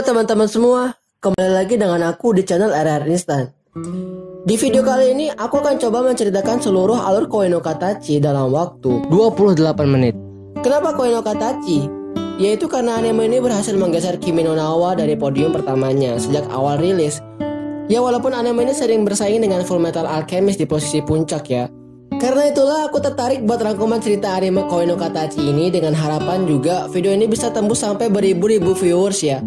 teman-teman semua, kembali lagi dengan aku di channel RR Instant. Di video kali ini, aku akan coba menceritakan seluruh alur Koe no Katachi dalam waktu 28 menit. Kenapa Koe no Katachi? Yaitu karena anime ini berhasil menggeser Kimi no Na wa dari podium pertamanya sejak awal rilis. Ya walaupun anime ini sering bersaing dengan Fullmetal Alchemist di posisi puncak ya. Karena itulah aku tertarik buat rangkuman cerita anime Koe no Katachi ini dengan harapan juga video ini bisa tembus sampai beribu-ribu viewers ya.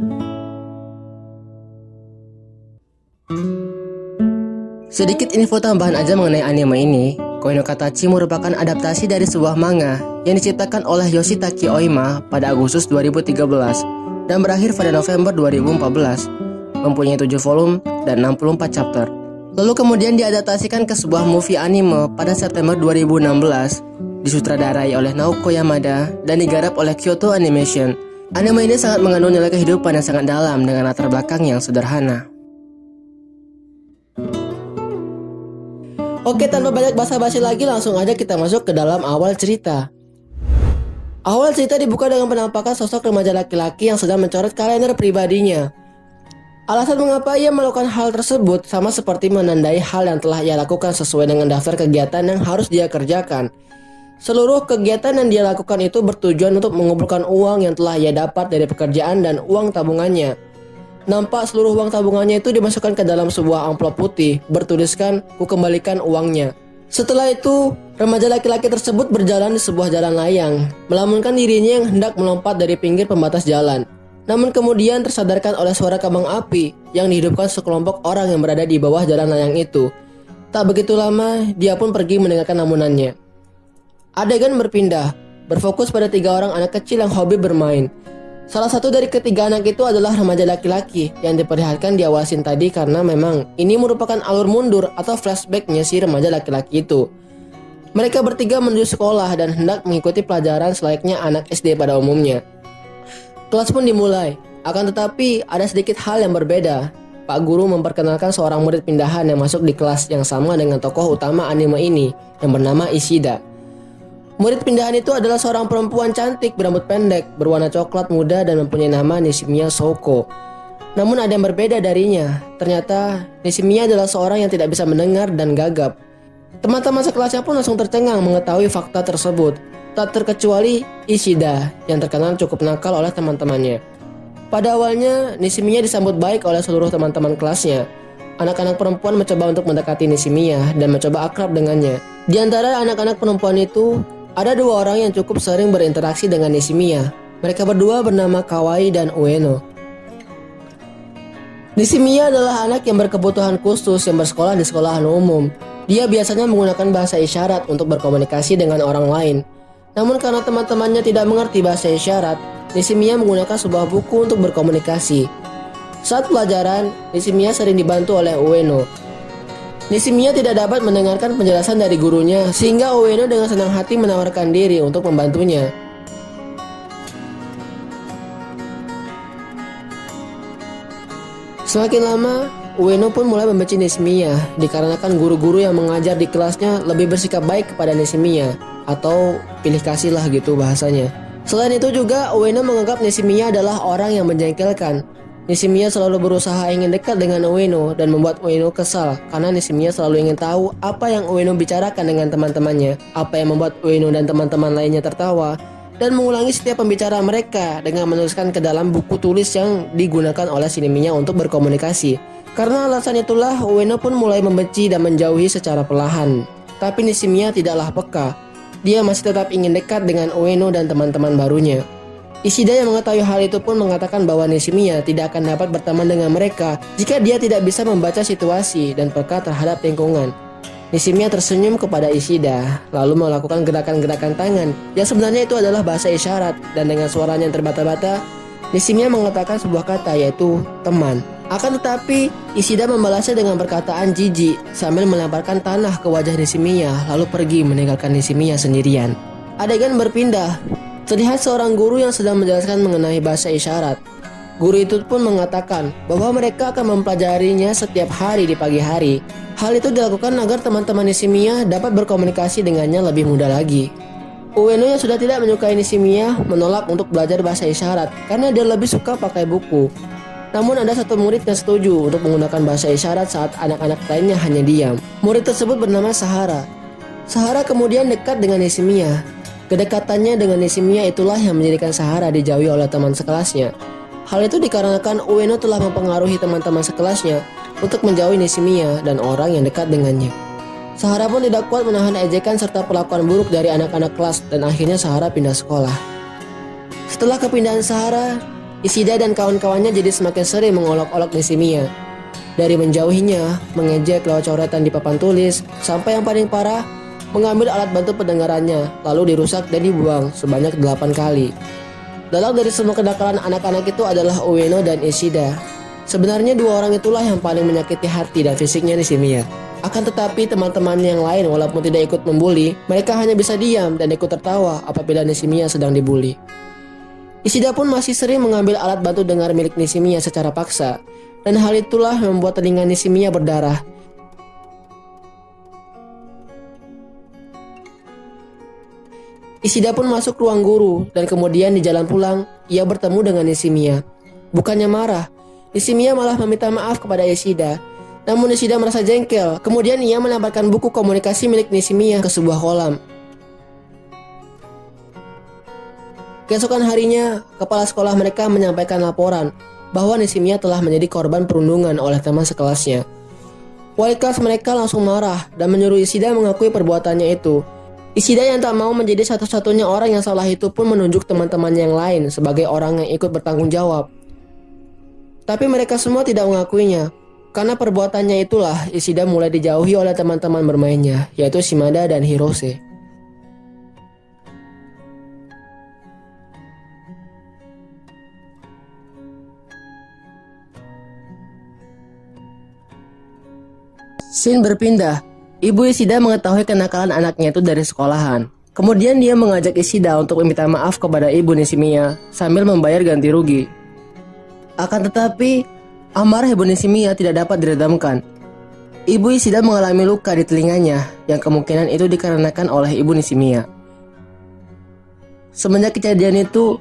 Sedikit info tambahan aja mengenai anime ini. Koe no Katachi merupakan adaptasi dari sebuah manga yang diciptakan oleh Yoshitaki Oima pada Agustus 2013 dan berakhir pada November 2014. Mempunyai 7 volume dan 64 chapter. Lalu kemudian diadaptasikan ke sebuah movie anime pada September 2016, disutradarai oleh Naoko Yamada dan digarap oleh Kyoto Animation. Anime ini sangat mengandung nilai kehidupan yang sangat dalam dengan latar belakang yang sederhana. Oke, tanpa banyak basa-basi lagi, langsung aja kita masuk ke dalam awal cerita. Awal cerita dibuka dengan penampakan sosok remaja laki-laki yang sedang mencoret kalender pribadinya. Alasan mengapa ia melakukan hal tersebut sama seperti menandai hal yang telah ia lakukan sesuai dengan daftar kegiatan yang harus dia kerjakan. Seluruh kegiatan yang dia lakukan itu bertujuan untuk mengumpulkan uang yang telah ia dapat dari pekerjaan dan uang tabungannya. Nampak seluruh uang tabungannya itu dimasukkan ke dalam sebuah amplop putih bertuliskan "Ku kembalikan uangnya". Setelah itu, remaja laki-laki tersebut berjalan di sebuah jalan layang, melamunkan dirinya yang hendak melompat dari pinggir pembatas jalan. Namun kemudian tersadarkan oleh suara kembang api yang dihidupkan sekelompok orang yang berada di bawah jalan layang itu. Tak begitu lama, dia pun pergi mendengarkan lamunannya. Adegan berpindah, berfokus pada 3 orang anak kecil yang hobi bermain. Salah satu dari ketiga anak itu adalah remaja laki-laki yang diperlihatkan di awal scene tadi karena memang ini merupakan alur mundur atau flashbacknya si remaja laki-laki itu. Mereka bertiga menuju sekolah dan hendak mengikuti pelajaran selayaknya anak SD pada umumnya. Kelas pun dimulai, akan tetapi ada sedikit hal yang berbeda. Pak Guru memperkenalkan seorang murid pindahan yang masuk di kelas yang sama dengan tokoh utama anime ini yang bernama Ishida. Murid pindahan itu adalah seorang perempuan cantik berambut pendek, berwarna coklat muda dan mempunyai nama Nishimiya Souko. Namun ada yang berbeda darinya. Ternyata Nishimiya adalah seorang yang tidak bisa mendengar dan gagap. Teman-teman sekelasnya pun langsung tercengang mengetahui fakta tersebut. Tak terkecuali Ishida yang terkenal cukup nakal oleh teman-temannya. Pada awalnya Nishimiya disambut baik oleh seluruh teman-teman kelasnya. Anak-anak perempuan mencoba untuk mendekati Nishimiya dan mencoba akrab dengannya. Di antara anak-anak perempuan itu, ada 2 orang yang cukup sering berinteraksi dengan Nishimiya. Mereka berdua bernama Kawai dan Ueno. Nishimiya adalah anak yang berkebutuhan khusus yang bersekolah di sekolahan umum. Dia biasanya menggunakan bahasa isyarat untuk berkomunikasi dengan orang lain. Namun karena teman-temannya tidak mengerti bahasa isyarat, Nishimiya menggunakan sebuah buku untuk berkomunikasi. Saat pelajaran, Nishimiya sering dibantu oleh Ueno. Nishimiya tidak dapat mendengarkan penjelasan dari gurunya, sehingga Ueno dengan senang hati menawarkan diri untuk membantunya. Semakin lama, Ueno pun mulai membenci Nishimiya, dikarenakan guru-guru yang mengajar di kelasnya lebih bersikap baik kepada Nishimiya, atau pilih kasih lah gitu bahasanya. Selain itu juga, Ueno menganggap Nishimiya adalah orang yang menjengkelkan. Nishimiya selalu berusaha ingin dekat dengan Ueno dan membuat Ueno kesal karena Nishimiya selalu ingin tahu apa yang Ueno bicarakan dengan teman-temannya, apa yang membuat Ueno dan teman-teman lainnya tertawa, dan mengulangi setiap pembicaraan mereka dengan menuliskan ke dalam buku tulis yang digunakan oleh Nishimiya untuk berkomunikasi. Karena alasan itulah Ueno pun mulai membenci dan menjauhi secara perlahan. Tapi Nishimiya tidaklah peka. Dia masih tetap ingin dekat dengan Ueno dan teman-teman barunya. Ishida yang mengetahui hal itu pun mengatakan bahwa Nishimiya tidak akan dapat berteman dengan mereka jika dia tidak bisa membaca situasi dan peka terhadap lingkungan. Nishimiya tersenyum kepada Ishida, lalu melakukan gerakan-gerakan tangan yang sebenarnya itu adalah bahasa isyarat, dan dengan suaranya yang terbata-bata, Nishimiya mengatakan sebuah kata yaitu teman. Akan tetapi, Ishida membalasnya dengan perkataan jijik sambil melemparkan tanah ke wajah Nishimiya lalu pergi meninggalkan Nishimiya sendirian. Adegan berpindah. Terlihat seorang guru yang sedang menjelaskan mengenai bahasa isyarat. Guru itu pun mengatakan bahwa mereka akan mempelajarinya setiap hari di pagi hari. Hal itu dilakukan agar teman-teman Nishimiya dapat berkomunikasi dengannya lebih mudah lagi. Ueno yang sudah tidak menyukai Nishimiya menolak untuk belajar bahasa isyarat karena dia lebih suka pakai buku. Namun ada satu murid yang setuju untuk menggunakan bahasa isyarat saat anak-anak lainnya hanya diam. Murid tersebut bernama Sahara. Sahara kemudian dekat dengan Nishimiya. Kedekatannya dengan Nishimiya itulah yang menjadikan Sahara dijauhi oleh teman sekelasnya. Hal itu dikarenakan Ueno telah mempengaruhi teman-teman sekelasnya untuk menjauhi Nishimiya dan orang yang dekat dengannya. Sahara pun tidak kuat menahan ejekan serta perlakuan buruk dari anak-anak kelas dan akhirnya Sahara pindah sekolah. Setelah kepindahan Sahara, Ishida dan kawan-kawannya jadi semakin sering mengolok-olok Nishimiya. Dari menjauhinya, mengejek lewat coretan di papan tulis, sampai yang paling parah, mengambil alat bantu pendengarannya, lalu dirusak dan dibuang sebanyak 8 kali. Dalam dari semua kenakalan anak-anak itu adalah Ueno dan Ishida. Sebenarnya dua orang itulah yang paling menyakiti hati dan fisiknya Nishimiya. Akan tetapi teman-teman yang lain walaupun tidak ikut membuli, mereka hanya bisa diam dan ikut tertawa apabila Nishimiya sedang dibuli. Ishida pun masih sering mengambil alat bantu dengar milik Nishimiya secara paksa, dan hal itulah yang membuat telinga Nishimiya berdarah. Ishida pun masuk ruang guru, dan kemudian di jalan pulang, ia bertemu dengan Nishimiya. Bukannya marah, Nishimiya malah meminta maaf kepada Ishida. Namun Ishida merasa jengkel, kemudian ia melemparkan buku komunikasi milik Nishimiya ke sebuah kolam. Keesokan harinya, kepala sekolah mereka menyampaikan laporan bahwa Nishimiya telah menjadi korban perundungan oleh teman sekelasnya. Wali kelas mereka langsung marah dan menyuruh Ishida mengakui perbuatannya itu. Ishida yang tak mau menjadi satu-satunya orang yang salah itu pun menunjuk teman-teman yang lain sebagai orang yang ikut bertanggung jawab. Tapi mereka semua tidak mengakuinya. Karena perbuatannya itulah Ishida mulai dijauhi oleh teman-teman bermainnya, yaitu Shimada dan Hirose. Scene berpindah. Ibu Ishida mengetahui kenakalan anaknya itu dari sekolahan. Kemudian dia mengajak Ishida untuk meminta maaf kepada ibu Nishimiya sambil membayar ganti rugi. Akan tetapi, amarah ibu Nishimiya tidak dapat diredamkan. Ibu Ishida mengalami luka di telinganya yang kemungkinan itu dikarenakan oleh ibu Nishimiya. Semenjak kejadian itu,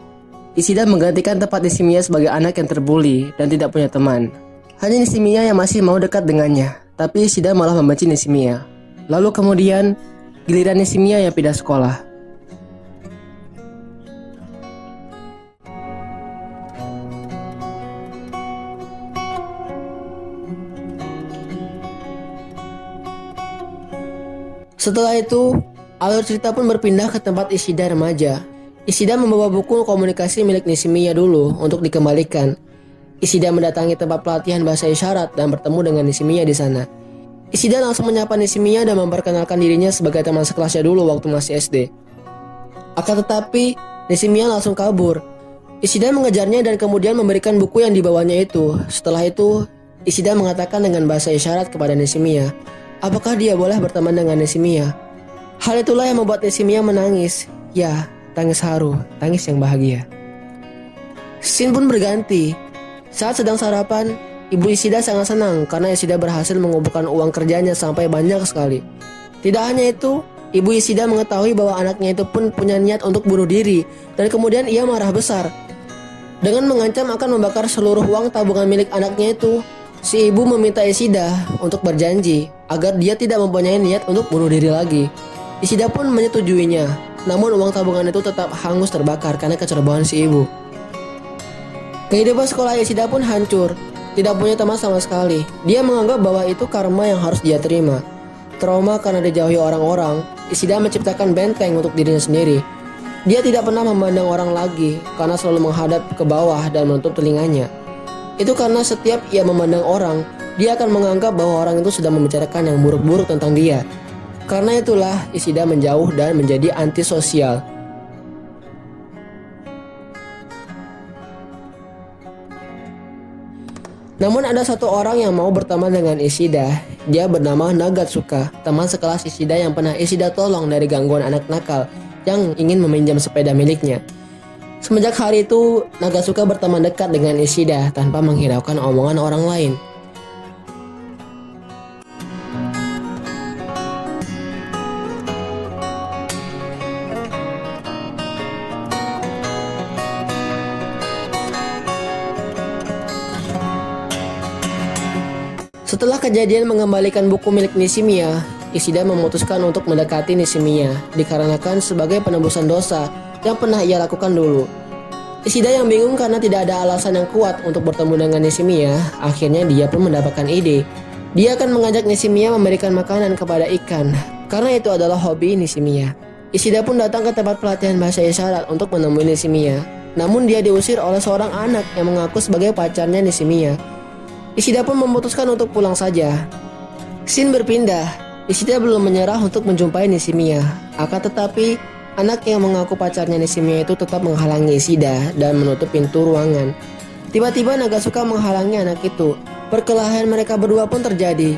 Ishida menggantikan tempat Nishimiya sebagai anak yang terbuli dan tidak punya teman. Hanya Nishimiya yang masih mau dekat dengannya. Tapi Ishida malah membenci Nishimiya. Lalu kemudian, giliran Nishimiya yang pindah sekolah. Setelah itu, alur cerita pun berpindah ke tempat Ishida remaja. Ishida membawa buku komunikasi milik Nishimiya dulu untuk dikembalikan. Ishida mendatangi tempat pelatihan bahasa isyarat dan bertemu dengan Nishimiya di sana. Ishida langsung menyapa Nishimiya dan memperkenalkan dirinya sebagai teman sekelasnya dulu waktu masih SD. Akan tetapi, Nishimiya langsung kabur. Ishida mengejarnya dan kemudian memberikan buku yang dibawanya itu. Setelah itu, Ishida mengatakan dengan bahasa isyarat kepada Nishimiya, apakah dia boleh berteman dengan Nishimiya. Hal itulah yang membuat Nishimiya menangis. Ya, tangis haru, tangis yang bahagia. Scene pun berganti. Saat sedang sarapan, ibu Ishida sangat senang karena Ishida berhasil mengumpulkan uang kerjanya sampai banyak sekali. Tidak hanya itu, ibu Ishida mengetahui bahwa anaknya itu pun punya niat untuk bunuh diri dan kemudian ia marah besar. Dengan mengancam akan membakar seluruh uang tabungan milik anaknya itu, si ibu meminta Ishida untuk berjanji agar dia tidak mempunyai niat untuk bunuh diri lagi. Ishida pun menyetujuinya, namun uang tabungan itu tetap hangus terbakar karena kecerobohan si ibu. Kehidupan sekolah Ishida pun hancur, tidak punya teman sama sekali. Dia menganggap bahwa itu karma yang harus dia terima. Trauma karena dijauhi orang-orang, Ishida menciptakan benteng untuk dirinya sendiri. Dia tidak pernah memandang orang lagi karena selalu menghadap ke bawah dan menutup telinganya. Itu karena setiap ia memandang orang, dia akan menganggap bahwa orang itu sedang membicarakan yang buruk-buruk tentang dia. Karena itulah Ishida menjauh dan menjadi antisosial. Namun ada satu orang yang mau berteman dengan Ishida. Dia bernama Nagatsuka, teman sekelas Ishida yang pernah Ishida tolong dari gangguan anak nakal yang ingin meminjam sepeda miliknya. Semenjak hari itu, Nagatsuka berteman dekat dengan Ishida tanpa menghiraukan omongan orang lain. Setelah kejadian mengembalikan buku milik Nishimiya, Ishida memutuskan untuk mendekati Nishimiya dikarenakan sebagai penebusan dosa yang pernah ia lakukan dulu. Ishida yang bingung karena tidak ada alasan yang kuat untuk bertemu dengan Nishimiya, akhirnya dia pun mendapatkan ide. Dia akan mengajak Nishimiya memberikan makanan kepada ikan, karena itu adalah hobi Nishimiya. Ishida pun datang ke tempat pelatihan bahasa isyarat untuk menemui Nishimiya. Namun dia diusir oleh seorang anak yang mengaku sebagai pacarnya Nishimiya. Ishida pun memutuskan untuk pulang saja. Scene berpindah. Ishida belum menyerah untuk menjumpai Nishimiya. Akan tetapi, anak yang mengaku pacarnya Nishimiya itu tetap menghalangi Ishida dan menutup pintu ruangan. Tiba-tiba Nagasuka menghalangi anak itu. Perkelahian mereka berdua pun terjadi.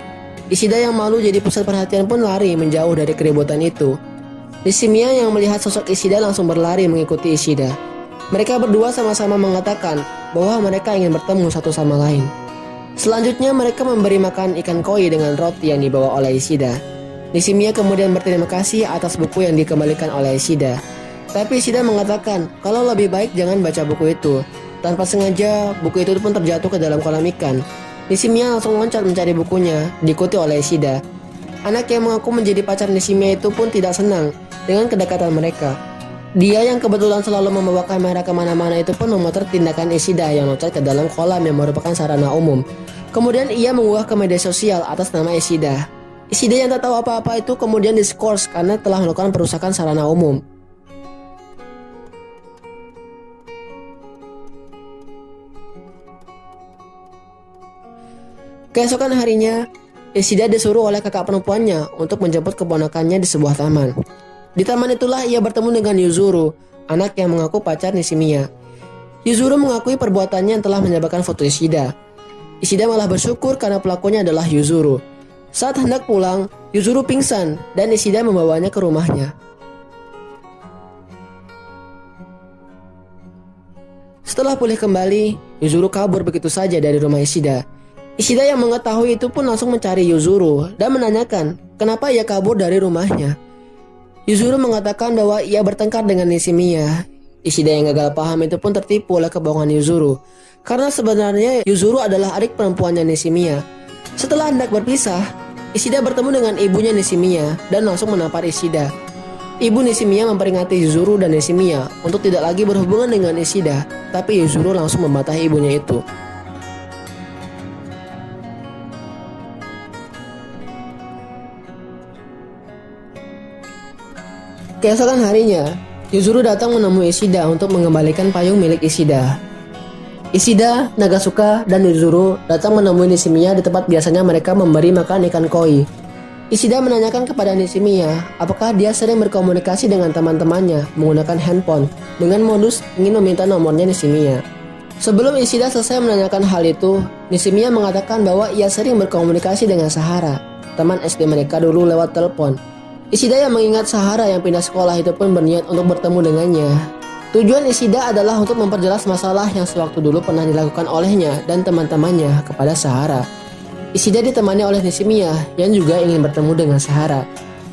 Ishida yang malu jadi pusat perhatian pun lari menjauh dari keributan itu. Nishimiya yang melihat sosok Ishida langsung berlari mengikuti Ishida. Mereka berdua sama-sama mengatakan bahwa mereka ingin bertemu satu sama lain. Selanjutnya mereka memberi makan ikan koi dengan roti yang dibawa oleh Ishida. Nishimiya kemudian berterima kasih atas buku yang dikembalikan oleh Ishida. Tapi Ishida mengatakan kalau lebih baik jangan baca buku itu. Tanpa sengaja, buku itu pun terjatuh ke dalam kolam ikan. Nishimiya langsung loncat mencari bukunya, diikuti oleh Ishida. Anak yang mengaku menjadi pacar Nishimiya itu pun tidak senang dengan kedekatan mereka. Dia yang kebetulan selalu membawa kamera kemana-mana itu pun memotret tindakan Ishida yang loncat ke dalam kolam yang merupakan sarana umum. Kemudian ia mengunggah ke media sosial atas nama Ishida. Ishida yang tak tahu apa-apa itu kemudian diskors karena telah melakukan perusakan sarana umum. Keesokan harinya, Ishida disuruh oleh kakak perempuannya untuk menjemput keponakannya di sebuah taman. Di taman itulah ia bertemu dengan Yuzuru, anak yang mengaku pacar Nishimiya. Yuzuru mengakui perbuatannya yang telah menyebarkan foto Ishida. Ishida malah bersyukur karena pelakunya adalah Yuzuru. Saat hendak pulang, Yuzuru pingsan dan Ishida membawanya ke rumahnya. Setelah pulih kembali, Yuzuru kabur begitu saja dari rumah Ishida. Ishida yang mengetahui itu pun langsung mencari Yuzuru dan menanyakan kenapa ia kabur dari rumahnya. Yuzuru mengatakan bahwa ia bertengkar dengan Nishimiya. Ishida yang gagal paham itu pun tertipu oleh kebohongan Yuzuru. Karena sebenarnya Yuzuru adalah adik perempuannya Nishimiya. Setelah hendak berpisah, Ishida bertemu dengan ibunya Nishimiya dan langsung menampar Ishida. Ibu Nishimiya memperingati Yuzuru dan Nishimiya untuk tidak lagi berhubungan dengan Ishida, tapi Yuzuru langsung membantah ibunya itu. Keesokan harinya, Yuzuru datang menemui Ishida untuk mengembalikan payung milik Ishida. Ishida, Nagasuka, dan Yuzuru datang menemui Nishimiya di tempat biasanya mereka memberi makan ikan koi. Ishida menanyakan kepada Nishimiya apakah dia sering berkomunikasi dengan teman-temannya menggunakan handphone dengan modus ingin meminta nomornya Nishimiya. Sebelum Ishida selesai menanyakan hal itu, Nishimiya mengatakan bahwa ia sering berkomunikasi dengan Sahara, teman SD mereka dulu lewat telepon. Ishida yang mengingat Sahara yang pindah sekolah itu pun berniat untuk bertemu dengannya. Tujuan Ishida adalah untuk memperjelas masalah yang sewaktu dulu pernah dilakukan olehnya dan teman-temannya kepada Sahara. Ishida ditemani oleh Nishimiya yang juga ingin bertemu dengan Sahara.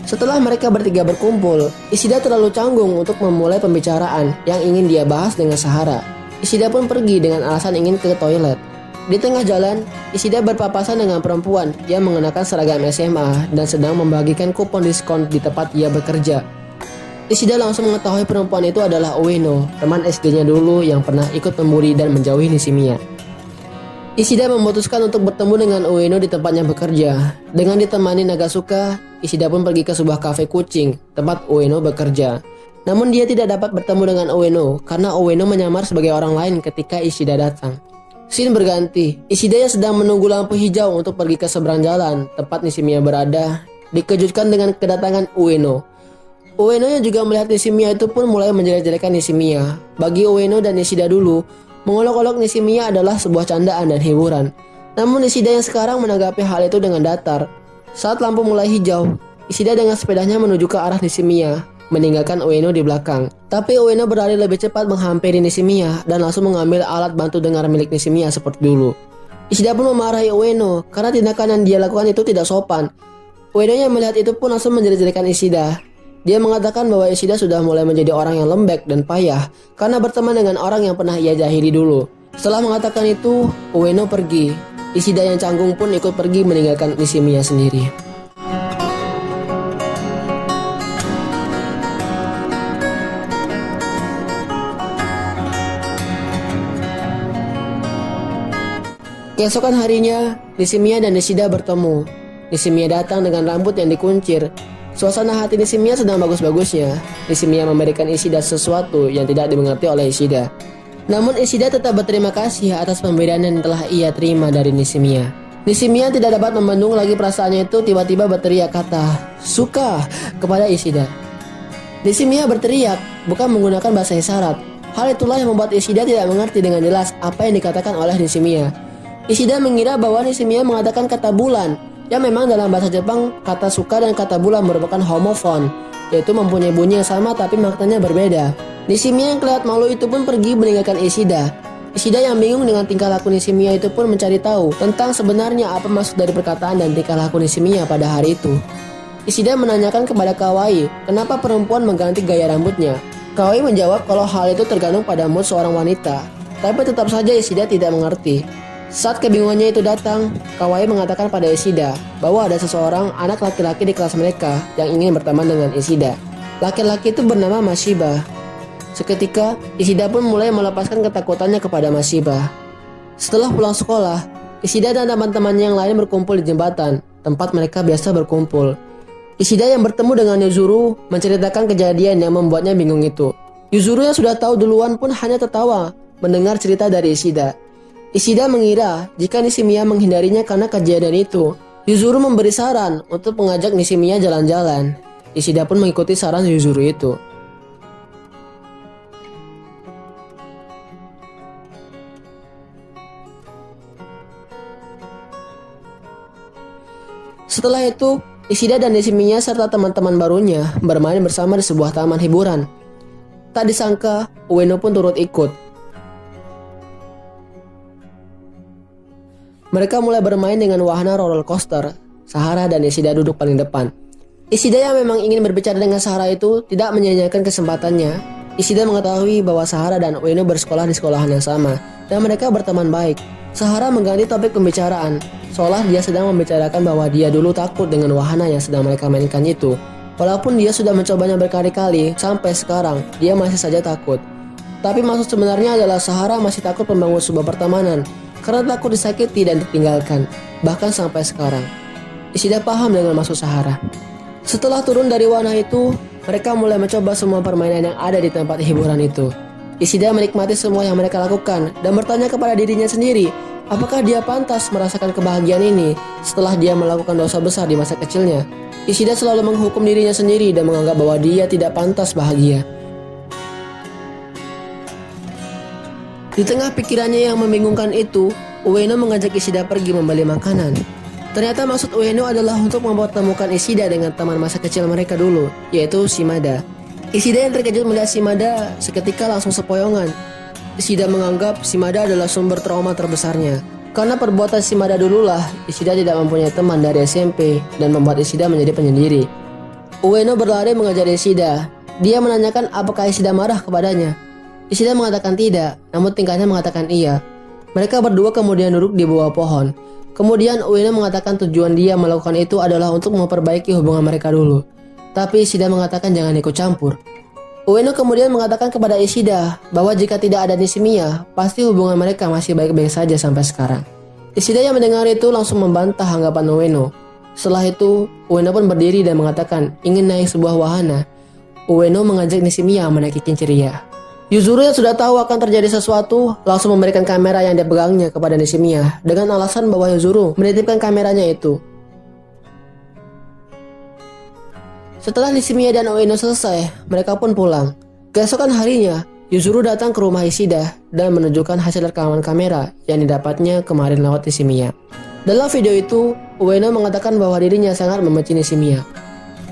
Setelah mereka bertiga berkumpul, Ishida terlalu canggung untuk memulai pembicaraan yang ingin dia bahas dengan Sahara. Ishida pun pergi dengan alasan ingin ke toilet. Di tengah jalan, Ishida berpapasan dengan perempuan yang mengenakan seragam SMA dan sedang membagikan kupon diskon di tempat ia bekerja. Ishida langsung mengetahui perempuan itu adalah Ueno, teman SD-nya dulu yang pernah ikut membuli dan menjauhi Nishimiya. Ishida memutuskan untuk bertemu dengan Ueno di tempatnya bekerja. Dengan ditemani Nagasuka, Ishida pun pergi ke sebuah kafe kucing, tempat Ueno bekerja. Namun dia tidak dapat bertemu dengan Ueno karena Ueno menyamar sebagai orang lain ketika Ishida datang. Scene berganti, Ishida yang sedang menunggu lampu hijau untuk pergi ke seberang jalan, tempat Nishimiya berada, dikejutkan dengan kedatangan Ueno. Ueno yang juga melihat Nishimiya itu pun mulai menjelek-jelekan Nishimiya. Bagi Ueno dan Ishida dulu, mengolok-olok Nishimiya adalah sebuah candaan dan hiburan. Namun Ishida yang sekarang menanggapi hal itu dengan datar. Saat lampu mulai hijau, Ishida dengan sepedanya menuju ke arah Nishimiya, meninggalkan Ueno di belakang. Tapi Ueno berlari lebih cepat menghampiri Nishimiya dan langsung mengambil alat bantu dengar milik Nishimiya seperti dulu. Ishida pun memarahi Ueno karena tindakan yang dia lakukan itu tidak sopan. Ueno yang melihat itu pun langsung menjelek-jelekan Ishida. Dia mengatakan bahwa Ishida sudah mulai menjadi orang yang lembek dan payah karena berteman dengan orang yang pernah ia jahili dulu. Setelah mengatakan itu, Ueno pergi. Ishida yang canggung pun ikut pergi meninggalkan Nishimiya sendiri. Keesokan harinya, Nishimiya dan Ishida bertemu. Nishimiya datang dengan rambut yang dikuncir. Suasana hati Nishimiya sedang bagus-bagusnya. Nishimiya memberikan Ishida sesuatu yang tidak dimengerti oleh Ishida. Namun Ishida tetap berterima kasih atas pemberian yang telah ia terima dari Nishimiya. Nishimiya tidak dapat membendung lagi perasaannya itu, tiba-tiba berteriak kata "suka" kepada Ishida. Nishimiya berteriak, bukan menggunakan bahasa isyarat. Hal itulah yang membuat Ishida tidak mengerti dengan jelas apa yang dikatakan oleh Nishimiya. Ishida mengira bahwa Nishimiya mengatakan kata bulan, yang memang dalam bahasa Jepang kata suka dan kata bulan merupakan homofon, yaitu mempunyai bunyi yang sama tapi maknanya berbeda. Nishimiya yang kelihatan malu itu pun pergi meninggalkan Ishida. Ishida yang bingung dengan tingkah laku Nishimiya itu pun mencari tahu tentang sebenarnya apa maksud dari perkataan dan tingkah laku Nishimiya pada hari itu. Ishida menanyakan kepada Kawai kenapa perempuan mengganti gaya rambutnya. Kawai menjawab kalau hal itu tergantung pada mood seorang wanita, tapi tetap saja Ishida tidak mengerti. Saat kebingungannya itu datang, Kawai mengatakan pada Ishida bahwa ada seseorang anak laki-laki di kelas mereka yang ingin berteman dengan Ishida. Laki-laki itu bernama Mashiba. Seketika, Ishida pun mulai melepaskan ketakutannya kepada Mashiba. Setelah pulang sekolah, Ishida dan teman-temannya yang lain berkumpul di jembatan, tempat mereka biasa berkumpul. Ishida yang bertemu dengan Yuzuru menceritakan kejadian yang membuatnya bingung itu. Yuzuru yang sudah tahu duluan pun hanya tertawa mendengar cerita dari Ishida. Ishida mengira jika Nishimiya menghindarinya karena kejadian itu. Yuzuru memberi saran untuk mengajak Nishimiya jalan-jalan. Ishida pun mengikuti saran Yuzuru itu. Setelah itu, Ishida dan Nishimiya serta teman-teman barunya bermain bersama di sebuah taman hiburan. Tak disangka, Ueno pun turut ikut. Mereka mulai bermain dengan wahana roller coaster. Sahara dan Ishida duduk paling depan. Ishida yang memang ingin berbicara dengan Sahara itu tidak menyia-nyiakan kesempatannya. Ishida mengetahui bahwa Sahara dan Ueno bersekolah di sekolahan yang sama dan mereka berteman baik. Sahara mengganti topik pembicaraan, seolah dia sedang membicarakan bahwa dia dulu takut dengan wahana yang sedang mereka mainkan itu. Walaupun dia sudah mencobanya berkali-kali, sampai sekarang dia masih saja takut. Tapi maksud sebenarnya adalah Sahara masih takut membangun sebuah pertemanan karena takut disakiti dan ditinggalkan, bahkan sampai sekarang. Ishida paham dengan maksud Sahara. Setelah turun dari wahana itu, mereka mulai mencoba semua permainan yang ada di tempat hiburan itu. Ishida menikmati semua yang mereka lakukan dan bertanya kepada dirinya sendiri, apakah dia pantas merasakan kebahagiaan ini setelah dia melakukan dosa besar di masa kecilnya. Ishida selalu menghukum dirinya sendiri dan menganggap bahwa dia tidak pantas bahagia. Di tengah pikirannya yang membingungkan itu, Ueno mengajak Ishida pergi membeli makanan. Ternyata maksud Ueno adalah untuk mempertemukan Ishida dengan teman masa kecil mereka dulu, yaitu Shimada. Ishida yang terkejut melihat Shimada seketika langsung sepoyongan. Ishida menganggap Shimada adalah sumber trauma terbesarnya. Karena perbuatan Shimada dululah, Ishida tidak mempunyai teman dari SMP dan membuat Ishida menjadi penyendiri. Ueno berlari mengejar Ishida. Dia menanyakan apakah Ishida marah kepadanya. Ishida mengatakan tidak, namun tingkahnya mengatakan iya. Mereka berdua kemudian duduk di bawah pohon. Kemudian Ueno mengatakan tujuan dia melakukan itu adalah untuk memperbaiki hubungan mereka dulu. Tapi Ishida mengatakan jangan ikut campur. Ueno kemudian mengatakan kepada Ishida bahwa jika tidak ada Nishimiya, pasti hubungan mereka masih baik-baik saja sampai sekarang. Ishida yang mendengar itu langsung membantah anggapan Ueno. Setelah itu, Ueno pun berdiri dan mengatakan ingin naik sebuah wahana. Ueno mengajak Nishimiya menaiki Kincheria. Yuzuru yang sudah tahu akan terjadi sesuatu langsung memberikan kamera yang dipegangnya kepada Nishimiya dengan alasan bahwa Yuzuru menitipkan kameranya itu. Setelah Nishimiya dan Ueno selesai, mereka pun pulang. Keesokan harinya, Yuzuru datang ke rumah Ishida dan menunjukkan hasil rekaman kamera yang didapatnya kemarin lewat Nishimiya. Dalam video itu, Ueno mengatakan bahwa dirinya sangat membenci Nishimiya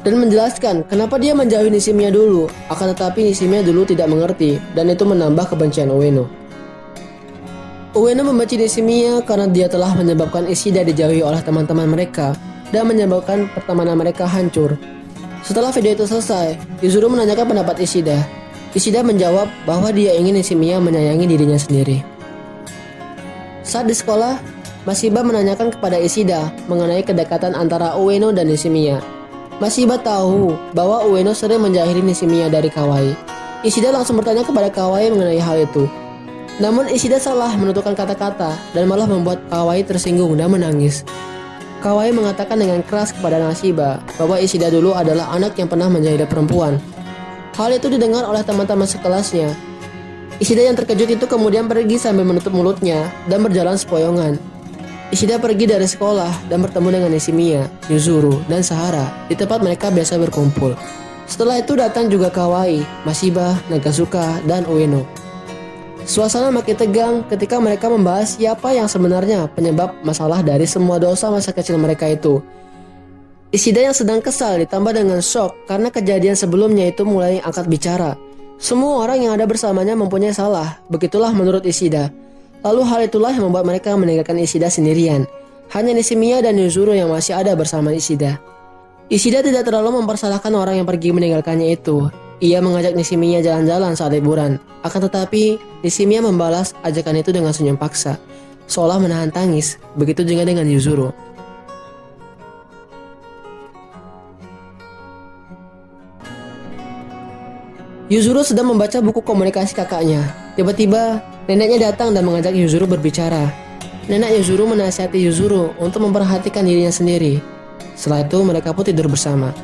dan menjelaskan kenapa dia menjauhi Nishimiya dulu, akan tetapi Nishimiya dulu tidak mengerti dan itu menambah kebencian Ueno. Ueno membenci Nishimiya karena dia telah menyebabkan Ishida dijauhi oleh teman-teman mereka dan menyebabkan pertemanan mereka hancur. Setelah video itu selesai, Yuzuru menanyakan pendapat Ishida. Ishida menjawab bahwa dia ingin Nishimiya menyayangi dirinya sendiri. Saat di sekolah, Mashiba menanyakan kepada Ishida mengenai kedekatan antara Ueno dan Nishimiya. Mashiba tahu bahwa Ueno sering menjahili Nishimiya dari Kawai. Ishida langsung bertanya kepada Kawai mengenai hal itu. Namun Ishida salah menentukan kata-kata dan malah membuat Kawai tersinggung dan menangis. Kawai mengatakan dengan keras kepada Mashiba bahwa Ishida dulu adalah anak yang pernah menjahili perempuan. Hal itu didengar oleh teman-teman sekelasnya. Ishida yang terkejut itu kemudian pergi sambil menutup mulutnya dan berjalan sepoyongan. Ishida pergi dari sekolah dan bertemu dengan Nishimiya, Yuzuru, dan Sahara di tempat mereka biasa berkumpul. Setelah itu datang juga Kawai, Mashiba, Nagasuka, dan Ueno. Suasana makin tegang ketika mereka membahas siapa yang sebenarnya penyebab masalah dari semua dosa masa kecil mereka itu. Ishida yang sedang kesal ditambah dengan shock karena kejadian sebelumnya itu mulai angkat bicara. Semua orang yang ada bersamanya mempunyai salah, begitulah menurut Ishida. Lalu hal itulah yang membuat mereka meninggalkan Ishida sendirian. Hanya Nishimiya dan Yuzuru yang masih ada bersama Ishida. Ishida tidak terlalu mempersalahkan orang yang pergi meninggalkannya itu. Ia mengajak Nishimiya jalan-jalan saat liburan. Akan tetapi, Nishimiya membalas ajakan itu dengan senyum paksa, seolah menahan tangis. Begitu juga dengan Yuzuru. Yuzuru sedang membaca buku komunikasi kakaknya. Tiba-tiba, neneknya datang dan mengajak Yuzuru berbicara. Nenek Yuzuru menasihati Yuzuru untuk memperhatikan dirinya sendiri. Setelah itu, mereka pun tidur bersama.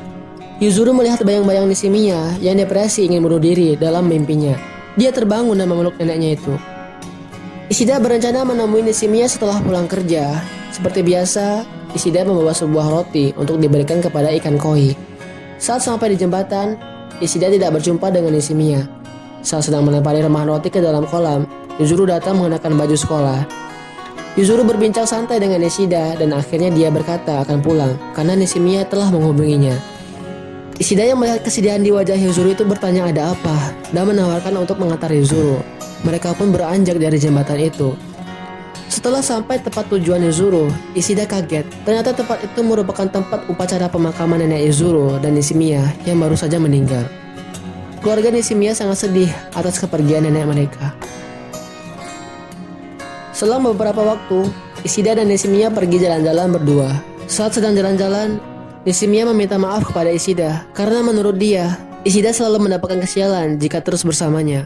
Yuzuru melihat bayang-bayang Nishimiya yang depresi ingin bunuh diri dalam mimpinya. Dia terbangun dan memeluk neneknya itu. Ishida berencana menemui Nishimiya setelah pulang kerja. Seperti biasa, Ishida membawa sebuah roti untuk diberikan kepada ikan koi. Saat sampai di jembatan, Ishida tidak berjumpa dengan Nishimiya. Saat sedang melempari remahan roti ke dalam kolam, Yuzuru datang mengenakan baju sekolah. Yuzuru berbincang santai dengan Ishida dan akhirnya dia berkata akan pulang karena Nishimiya telah menghubunginya. Ishida yang melihat kesedihan di wajah Yuzuru itu bertanya ada apa dan menawarkan untuk mengantar Yuzuru. Mereka pun beranjak dari jembatan itu. Setelah sampai tempat tujuan Yuzuru, Ishida kaget. Ternyata tempat itu merupakan tempat upacara pemakaman nenek Yuzuru dan Nishimiya yang baru saja meninggal. Keluarga Nishimiya sangat sedih atas kepergian nenek mereka. Selang beberapa waktu, Ishida dan Nishimiya pergi jalan-jalan berdua. Saat sedang jalan-jalan, Nishimiya meminta maaf kepada Ishida karena menurut dia, Ishida selalu mendapatkan kesialan jika terus bersamanya.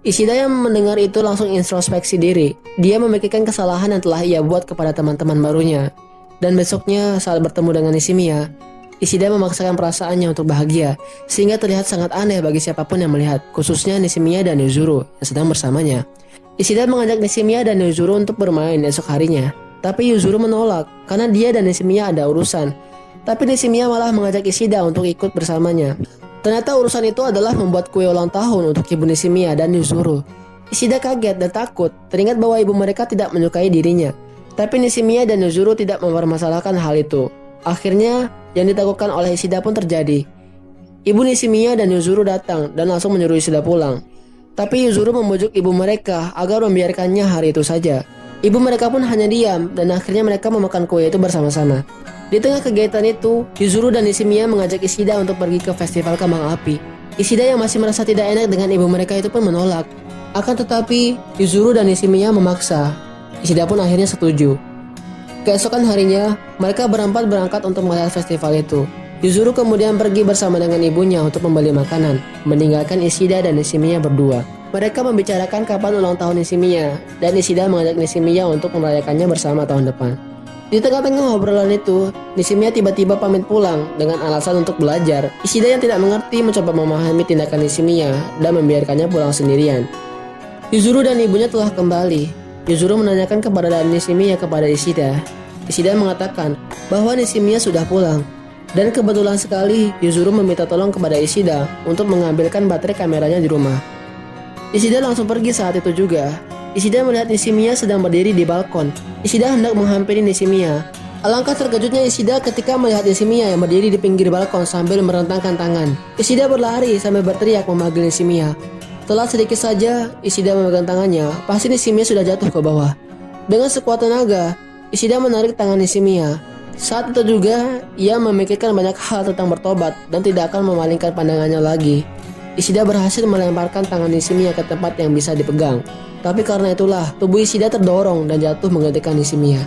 Ishida yang mendengar itu langsung introspeksi diri. Dia memikirkan kesalahan yang telah ia buat kepada teman-teman barunya. Dan besoknya saat bertemu dengan Nishimiya, Ishida memaksakan perasaannya untuk bahagia, sehingga terlihat sangat aneh bagi siapapun yang melihat, khususnya Nishimiya dan Yuzuru yang sedang bersamanya. Ishida mengajak Nishimiya dan Yuzuru untuk bermain esok harinya, tapi Yuzuru menolak karena dia dan Nishimiya ada urusan. Tapi Nishimiya malah mengajak Ishida untuk ikut bersamanya. Ternyata urusan itu adalah membuat kue ulang tahun untuk ibu Nishimiya dan Yuzuru. Ishida kaget dan takut, teringat bahwa ibu mereka tidak menyukai dirinya. Tapi Nishimiya dan Yuzuru tidak mempermasalahkan hal itu. Akhirnya, yang ditakutkan oleh Ishida pun terjadi. Ibu Nishimiya dan Yuzuru datang dan langsung menyuruh Ishida pulang. Tapi Yuzuru membujuk ibu mereka agar membiarkannya hari itu saja. Ibu mereka pun hanya diam dan akhirnya mereka memakan kue itu bersama-sama. Di tengah kegiatan itu, Yuzuru dan Nishimiya mengajak Ishida untuk pergi ke festival kembang api. Ishida yang masih merasa tidak enak dengan ibu mereka itu pun menolak. Akan tetapi, Yuzuru dan Nishimiya memaksa. Ishida pun akhirnya setuju. Keesokan harinya, mereka berempat berangkat untuk melihat festival itu. Yuzuru kemudian pergi bersama dengan ibunya untuk membeli makanan, meninggalkan Ishida dan Nishimiya berdua. Mereka membicarakan kapan ulang tahun Nishimiya, dan Ishida mengajak Nishimiya untuk merayakannya bersama tahun depan. Di tengah-tengah obrolan itu, Nishimiya tiba-tiba pamit pulang dengan alasan untuk belajar. Ishida yang tidak mengerti mencoba memahami tindakan Nishimiya dan membiarkannya pulang sendirian. Yuzuru dan ibunya telah kembali. Yuzuru menanyakan keberadaan Nishimiya kepada Ishida. Ishida mengatakan bahwa Nishimiya sudah pulang. Dan kebetulan sekali Yuzuru meminta tolong kepada Ishida untuk mengambilkan baterai kameranya di rumah. Ishida langsung pergi saat itu juga. Ishida melihat Nishimiya sedang berdiri di balkon. Ishida hendak menghampiri Nishimiya. Alangkah terkejutnya Ishida ketika melihat Nishimiya yang berdiri di pinggir balkon sambil merentangkan tangan. Ishida berlari sambil berteriak memanggil Nishimiya. Setelah sedikit saja Ishida memegang tangannya, pasti Nishimiya sudah jatuh ke bawah. Dengan sekuat tenaga, Ishida menarik tangan Nishimiya. Saat itu juga, ia memikirkan banyak hal tentang bertobat dan tidak akan memalingkan pandangannya lagi. Ishida berhasil melemparkan tangan Nishimiya ke tempat yang bisa dipegang. Tapi karena itulah, tubuh Ishida terdorong dan jatuh menggantikan Nishimiya.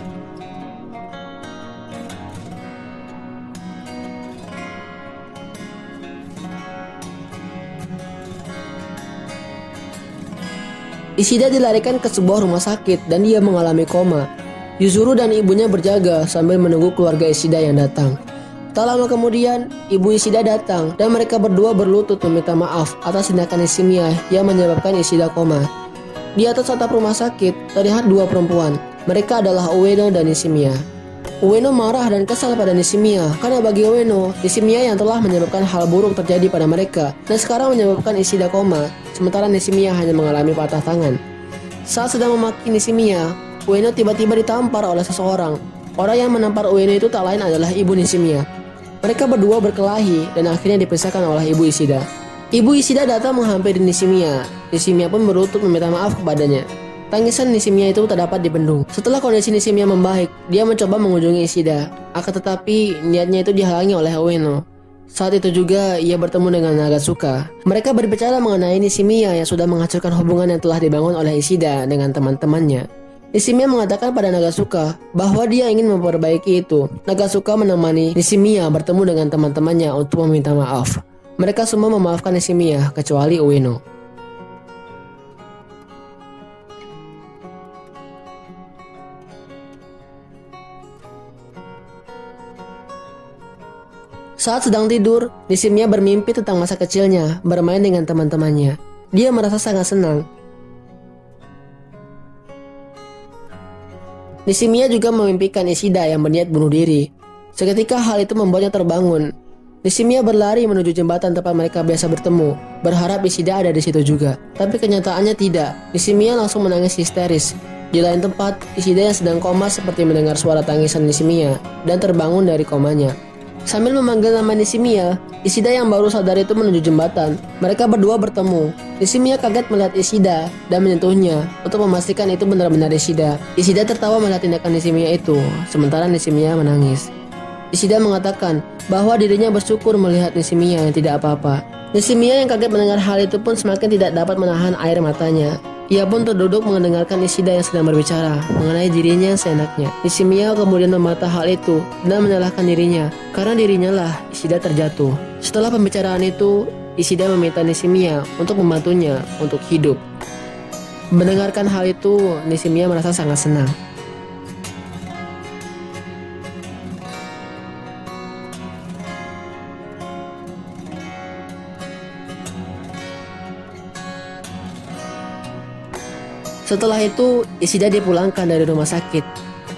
Ishida dilarikan ke sebuah rumah sakit dan dia mengalami koma. Yuzuru dan ibunya berjaga sambil menunggu keluarga Ishida yang datang. Tak lama kemudian, ibu Ishida datang dan mereka berdua berlutut meminta maaf atas tindakan Nishimiya yang menyebabkan Ishida koma. Di atas atap rumah sakit, terlihat dua perempuan. Mereka adalah Ueno dan Nishimiya. Ueno marah dan kesal pada Nishimiya karena bagi Ueno, Nishimiya yang telah menyebabkan hal buruk terjadi pada mereka dan sekarang menyebabkan Ishida koma, sementara Nishimiya hanya mengalami patah tangan. Saat sedang memaki Nishimiya, Ueno tiba-tiba ditampar oleh seseorang. Orang yang menampar Ueno itu tak lain adalah ibu Nishimiya. Mereka berdua berkelahi dan akhirnya dipisahkan oleh ibu Ishida. Ibu Ishida datang menghampiri Nishimiya. Nishimiya pun berlutut meminta maaf kepadanya. Tangisan Nishimiya itu tak dapat dibendung. Setelah kondisi Nishimiya membaik, dia mencoba mengunjungi Ishida. Akan tetapi niatnya itu dihalangi oleh Ueno. Saat itu juga ia bertemu dengan Nagasuka. Mereka berbicara mengenai Nishimiya yang sudah menghancurkan hubungan yang telah dibangun oleh Ishida dengan teman-temannya. Nishimiya mengatakan pada Nagasuka bahwa dia ingin memperbaiki itu. Nagasuka menemani Nishimiya bertemu dengan teman-temannya untuk meminta maaf. Mereka semua memaafkan Nishimiya kecuali Ueno. Saat sedang tidur, Nishimiya bermimpi tentang masa kecilnya bermain dengan teman-temannya. Dia merasa sangat senang. Nishimiya juga memimpikan Ishida yang berniat bunuh diri. Seketika hal itu membuatnya terbangun. Nishimiya berlari menuju jembatan tempat mereka biasa bertemu, berharap Ishida ada di situ juga. Tapi kenyataannya tidak. Nishimiya langsung menangis histeris. Di lain tempat, Ishida yang sedang koma seperti mendengar suara tangisan Nishimiya dan terbangun dari komanya. Sambil memanggil nama Nishimiya, Ishida yang baru sadar itu menuju jembatan. Mereka berdua bertemu. Nishimiya kaget melihat Ishida dan menyentuhnya untuk memastikan itu benar-benar Ishida. Ishida tertawa melihat tindakan Nishimiya itu, sementara Nishimiya menangis. Ishida mengatakan bahwa dirinya bersyukur melihat Nishimiya yang tidak apa-apa. Nishimiya yang kaget mendengar hal itu pun semakin tidak dapat menahan air matanya. Ia pun terduduk mendengarkan Ishida yang sedang berbicara mengenai dirinya seenaknya. Nishimiya kemudian membantah hal itu dan menyalahkan dirinya karena dirinya lah Ishida terjatuh. Setelah pembicaraan itu, Ishida meminta Nishimiya untuk membantunya untuk hidup. Mendengarkan hal itu, Nishimiya merasa sangat senang. Setelah itu, Ishida dipulangkan dari rumah sakit.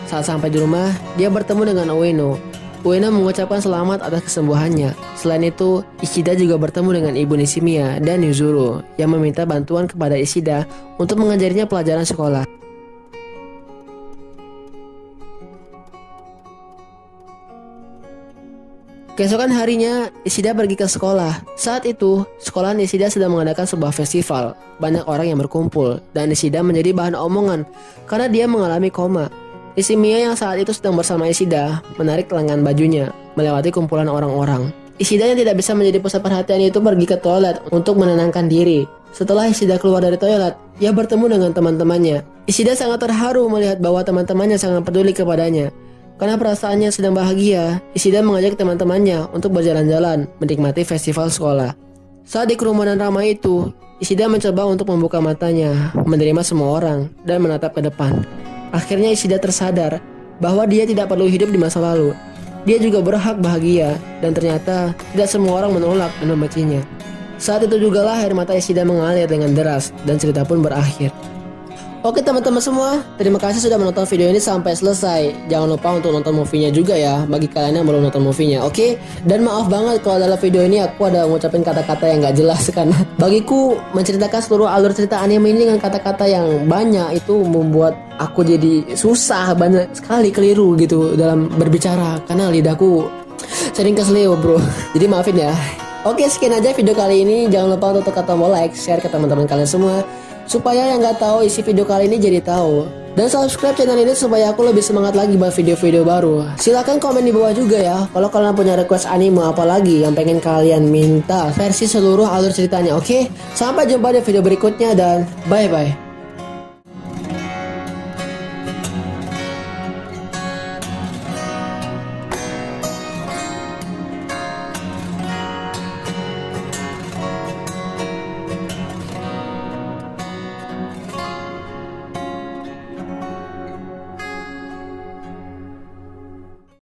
Saat sampai di rumah, dia bertemu dengan Ueno. Ueno mengucapkan selamat atas kesembuhannya. Selain itu, Ishida juga bertemu dengan ibu Nishimiya dan Yuzuru yang meminta bantuan kepada Ishida untuk mengajarinya pelajaran sekolah. Keesokan harinya, Ishida pergi ke sekolah. Saat itu, sekolah Ishida sedang mengadakan sebuah festival. Banyak orang yang berkumpul, dan Ishida menjadi bahan omongan karena dia mengalami koma. Nishimiya yang saat itu sedang bersama Ishida menarik lengan bajunya, melewati kumpulan orang-orang. Ishida yang tidak bisa menjadi pusat perhatian itu pergi ke toilet untuk menenangkan diri. Setelah Ishida keluar dari toilet, ia bertemu dengan teman-temannya. Ishida sangat terharu melihat bahwa teman-temannya sangat peduli kepadanya. Karena perasaannya sedang bahagia, Ishida mengajak teman-temannya untuk berjalan-jalan menikmati festival sekolah. Saat di kerumunan ramai itu, Ishida mencoba untuk membuka matanya, menerima semua orang, dan menatap ke depan. Akhirnya Ishida tersadar bahwa dia tidak perlu hidup di masa lalu. Dia juga berhak bahagia, dan ternyata tidak semua orang menolak dan membencinya. Saat itu jugalah air mata Ishida mengalir dengan deras, dan cerita pun berakhir. Oke teman-teman semua, terima kasih sudah menonton video ini sampai selesai. Jangan lupa untuk nonton movie-nya juga ya, bagi kalian yang belum nonton movie-nya, oke? Dan maaf banget kalau dalam video ini aku ada ngucapin kata-kata yang gak jelas, karena bagiku menceritakan seluruh alur cerita anime ini dengan kata-kata yang banyak itu membuat aku jadi susah, banyak sekali keliru gitu dalam berbicara, karena lidahku sering kesleo bro. Jadi maafin ya. Oke, sekian aja video kali ini. Jangan lupa untuk tekan tombol like, share ke teman-teman kalian semua, supaya yang nggak tahu isi video kali ini jadi tahu. Dan subscribe channel ini supaya aku lebih semangat lagi buat video-video baru. Silahkan komen di bawah juga ya, kalau kalian punya request anime apa lagi yang pengen kalian minta versi seluruh alur ceritanya. Oke, sampai jumpa di video berikutnya dan bye-bye.